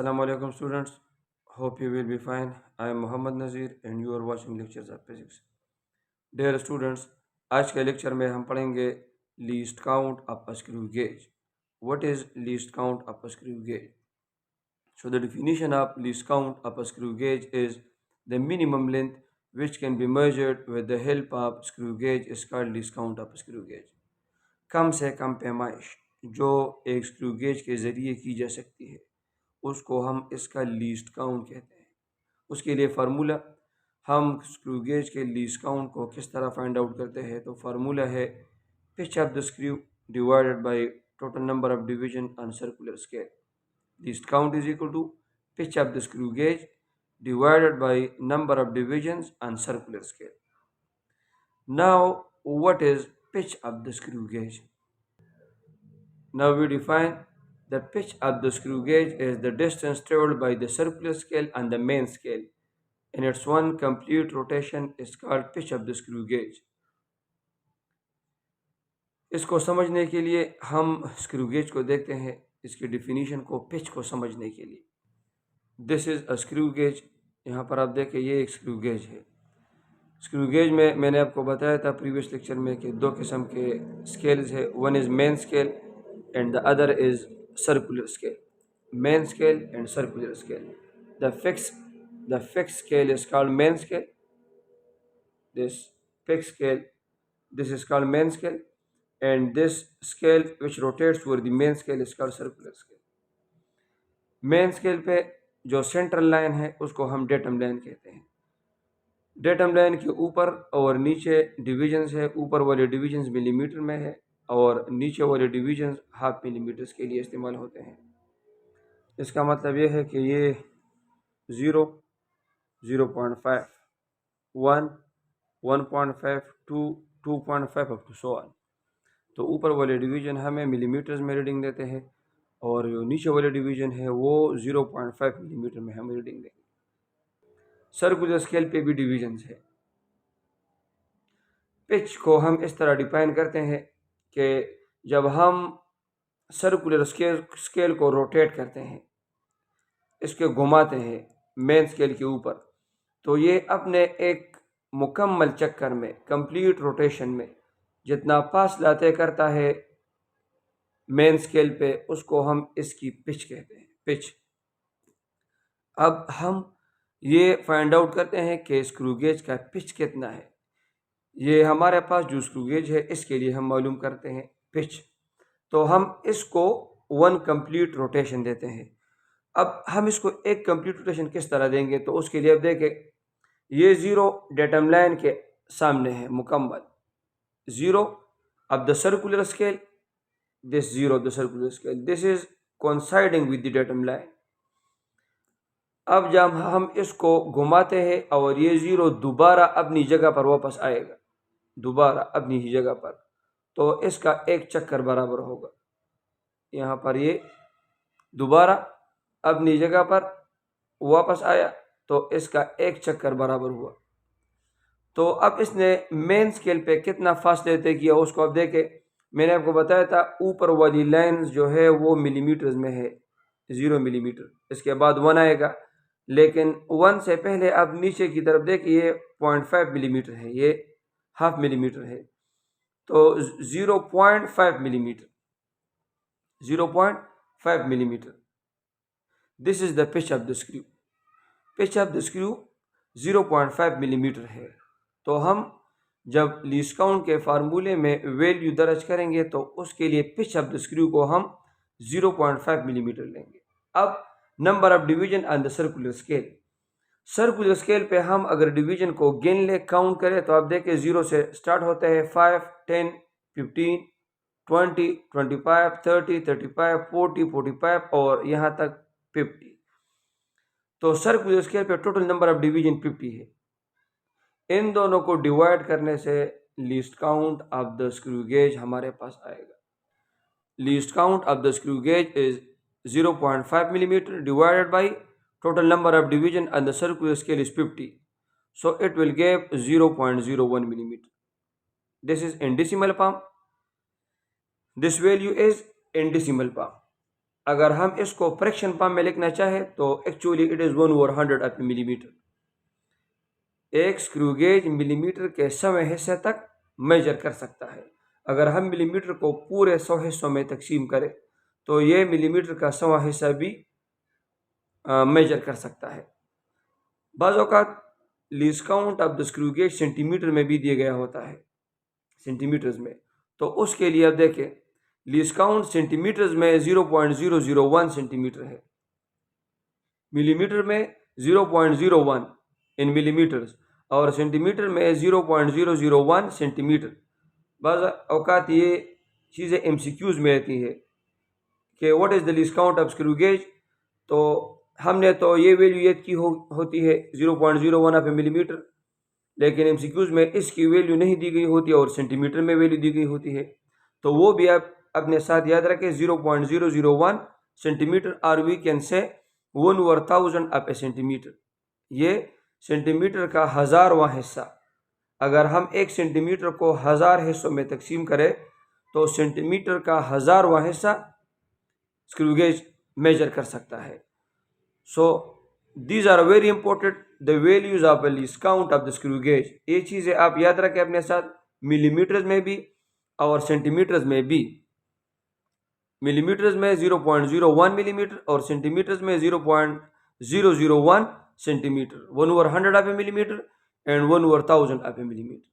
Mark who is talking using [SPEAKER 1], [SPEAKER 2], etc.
[SPEAKER 1] Assalamu alaikum students. Hope you will be fine. I am Muhammad Nazir and you are watching lectures of physics. Dear students, आज के lecture में हम पढ़ेंगे least count of a screw gauge. What is least count of a screw gauge? So the definition of least count of a screw gauge is the minimum length which can be measured with the help of screw gauge is called least count of a screw gauge. कम से कम पैमाइश जो एक screw gauge के ज़रिए की जा सकती है उसको हम इसका लीस्ट काउंट कहते हैं. उसके लिए फार्मूला, हम स्क्रू गेज के लीस्ट काउंट को किस तरह फाइंड आउट करते हैं, तो फार्मूला है pitch of the screw divided by total number of division on circular scale. Least count is equal to pitch of the screw gauge divided by number of divisions on circular scale. Now, what is pitch of the screw gauge? Now we define the pitch of the screw gauge is the distance traveled by the circular scale and the main scale. In its one complete rotation is called pitch of the screw gauge. इसको समझने के लिए हम screw gauge को देखते हैं, इसकी definition को पिच को समझने के लिए. This is a screw gauge. यहाँ पर आप देखें ये एक स्क्रू गेज है. स्क्रू गेज में मैंने आपको बताया था प्रीवियस लेक्चर में कि दो किस्म के स्केल्स है. One is main scale and the other is circular scale. Main scale and circular scale. The fixed scale is called main scale. This fixed scale, this is called main scale, and this scale which rotates toward the main scale is called circular scale. Main scale पे जो central line है उसको हम datum line कहते हैं. Datum line के ऊपर और नीचे डिविजन्स है. ऊपर वाले डिविजन्स मिलीमीटर में है और नीचे वाले डिवीजन हाफ मिलीमीटर्स के लिए इस्तेमाल होते हैं. इसका मतलब ये है कि ये 0, 0.5, 1, 1.5, 2, 2.5 अप टू सो ऑन. तो ऊपर वाले डिवीजन हमें मिलीमीटर्स में रीडिंग देते हैं और जो नीचे वाले डिवीजन है वो 0.5 मिलीमीटर में हमें रीडिंग देंगे. सर्कुलर स्केल पे भी डिवीजन्स है. पिच को हम इस तरह डिफाइन करते हैं कि जब हम सर्कुलर स्केल को रोटेट करते हैं, इसके घुमाते हैं मेन स्केल के ऊपर, तो ये अपने एक मुकम्मल चक्कर में, कंप्लीट रोटेशन में जितना फासला तय करता है मेन स्केल पे, उसको हम इसकी पिच कहते हैं. पिच. अब हम ये फाइंड आउट करते हैं कि स्क्रू गेज का पिच कितना है. ये हमारे पास जो स्क्रू गेज है इसके लिए हम मालूम करते हैं पिच. तो हम इसको 1 कंप्लीट रोटेशन देते हैं. अब हम इसको एक कंप्लीट रोटेशन किस तरह देंगे, तो उसके लिए अब देखें ये 0 डेटम लाइन के सामने है मुकम्मल. 0 of the circular scale, this 0 of the circular scale, this is coinciding with the datum line. अब जब हम इसको घुमाते हैं और ये 0 दोबारा अपनी जगह पर वापस आएगा, दोबारा अपनी ही जगह पर, तो इसका एक चक्कर बराबर होगा. यहाँ पर ये दोबारा अपनी जगह पर वापस आया तो इसका एक चक्कर बराबर हुआ. तो अब इसने मेन स्केल पे कितना फासले तय किया उसको अब देखें. मैंने आपको बताया था ऊपर वाली लाइंस जो है वो मिलीमीटर्स में है, 0 मिलीमीटर. इसके बाद 1 आएगा, लेकिन 1 से पहले अब नीचे की तरफ देखिए 0.5 मिलीमीटर है, ये हाफ मिलीमीटर है. तो 0.5 millimetre, 0.5 millimetre. This is the pitch of the screw. Pitch of the screw 0.5 millimetre है. तो हम जब लीस्ट काउंट के फार्मूले में वैल्यू दर्ज करेंगे तो उसके लिए पिच ऑफ द स्क्रू को हम 0.5 मिलीमीटर लेंगे. अब number of division on the circular scale. Circular scale पे हम अगर डिवीजन को गिन ले, काउंट करें, तो आप देखें 0 से स्टार्ट होते हैं 5, 10, 15, 20, 25, 30, 35, 40, 45 और यहाँ तक 50. तो सर्कुलर स्केल पे टोटल नंबर ऑफ डिवीजन 50 है. इन दोनों को डिवाइड करने से least count of the screw gauge हमारे पास आएगा. Least count of the screw gauge is 0.5 millimeter divided by total number of division on the circular scale is 50. So it will give 0.01 millimeter. This is in decimal palm. This value is in decimal palm. अगर हम इसको fraction form में लिखना चाहे तो actually it is 1/100 of millimetre. एक screw gauge millimetre के 100वें हिस्से तक मेजर कर सकता है। अगर हम मिलीमीटर को पूरे 100 हिस्सों में तकसीम करें तो ये मिलीमीटर का 100वां हिस्सा भी मेजर कर सकता है। बाज़ औक़ात least count of the screw gauge centimetre में भी दिया गया होता है, सेंटीमीटर्स में। तो उसके लिए अब देखें, लीस्ट काउंट सेंटीमीटर्स में 0.001 सेंटीमीटर है, मिलीमीटर में 0.01 इन मिलीमीटर्स, और सेंटीमीटर में 0.001 सेंटीमीटर। बाज़ औक़ात ये चीज़ें MCQs में आती है कि what is the least count of screw gauge. तो हमने तो ये वैल्यू याद की होती है 0.01 ऑफ मिलीमीटर, लेकिन MCQs में इसकी वैल्यू नहीं दी गई होती और सेंटीमीटर में वैल्यू दी गई होती है। तो वो भी आप अपने साथ याद रखें, 0.001 सेंटीमीटर, और we can say 1/1000 of a centimetre. ये सेंटीमीटर का 1000वां हिस्सा। अगर हम एक सेंटीमीटर को 1000 हिस्सों में तकसीम करें तो सेंटीमीटर का 1000वां हिस्सा स्क्रू गेज मेजर कर सकता है। So these are very important, the values of least count of the screw gauge. ये चीज़ें आप याद रखें अपने साथ, मिलीमीटर्स में भी और सेंटीमीटर्स में भी। मिलीमीटर्स में 0.01 मिलीमीटर और सेंटीमीटर्स में 0.001 centimetre. 1/100 of A millimetre and 1/1000 of A millimetre.